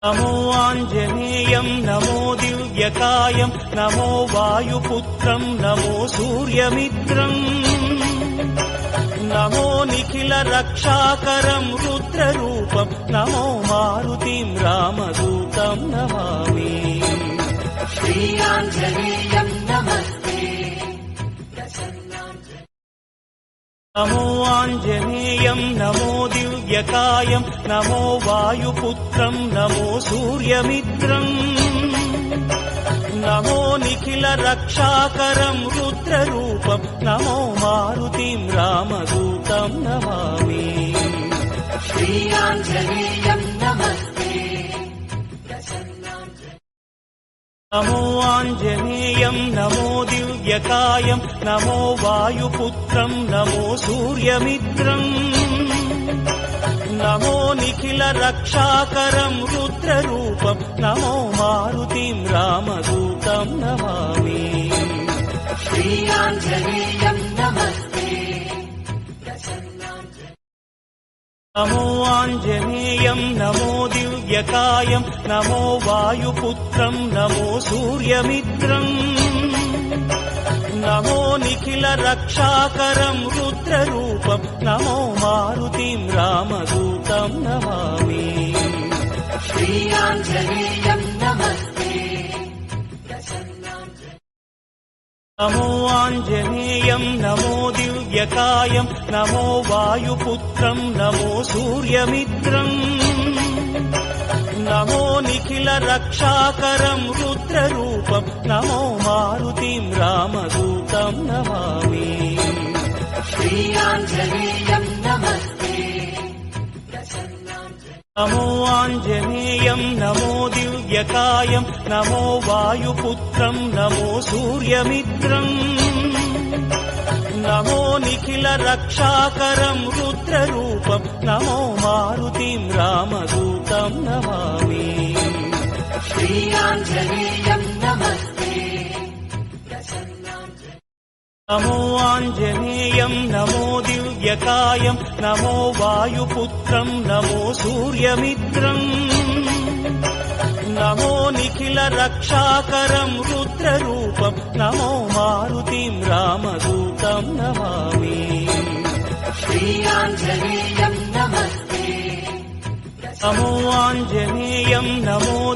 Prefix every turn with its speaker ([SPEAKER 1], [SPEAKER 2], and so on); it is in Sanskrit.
[SPEAKER 1] नमो आञ्जनेयं नमो दिव्यकायं नमो वायुपुत्रं नमो सूर्यमित्रम् नमो निखिलरक्षाकरं रुद्ररूपं नमो मारुतिं रामदूतं नमामि।
[SPEAKER 2] श्रीयाञ्जनेयं नमस्ते।
[SPEAKER 1] नमो आञ्जनेयं नमो दिव्यकायं नमो वायुपुत्रं नमो सूर्यमित्रम् नमो निखिलरक्षाकरं रुद्ररूपं नमो मारुतिं रामदूतं नमामि।
[SPEAKER 2] श्रीयाञ्जनेयं नमस्ते।
[SPEAKER 1] नमो आञ्जनेयं नमो दिव्यकायं नमो वायुपुत्रं नमो सूर्यमित्रम् नमो निखिलरक्षाकरं रुद्ररूपं नमो मारुतिं रामदूतं नमामि।
[SPEAKER 2] श्रीयाञ्जनेयं नमस्ते।
[SPEAKER 1] नमो आञ्जनेयं नमो दिव्यकायं नमो वायुपुत्रं नमो सूर्यमित्रम् नमो निखिलरक्षाकरं रुद्ररूपं नमो मारुतिं रामदूतं नमामि।
[SPEAKER 2] श्रीयाञ्जनेयं नमस्ते।
[SPEAKER 1] नमो आञ्जनेयं नमो दिव्यकायं नमो वायुपुत्रं नमो सूर्यमित्रम् नमो निखिलरक्षाकरं रुद्ररूपं नमो मारुतिं रामदूतं नमामि।
[SPEAKER 2] श्रीयाञ्जनेयं नमस्ते।
[SPEAKER 1] नमो आञ्जनेयं नमो दिव्यकायं नमो वायुपुत्रं नमो सूर्यमित्रम् नमो निखिलरक्षाकरं रुद्ररूपं नमो मारुतिं रामदूतं नमामि।
[SPEAKER 2] श्रीयाञ्जनेयं नमस्ते।
[SPEAKER 1] नमो आञ्जनेयं नमो दिव्यकायं नमो वायुपुत्रं नमो सूर्यमित्रम् नमो निखिलरक्षाकरं रुद्ररूपं नमो मारुतिं रामदूतं नमामि।
[SPEAKER 2] श्रीयाञ्जनेयं नमस्ते।
[SPEAKER 1] नमो आञ्जनेयं नमो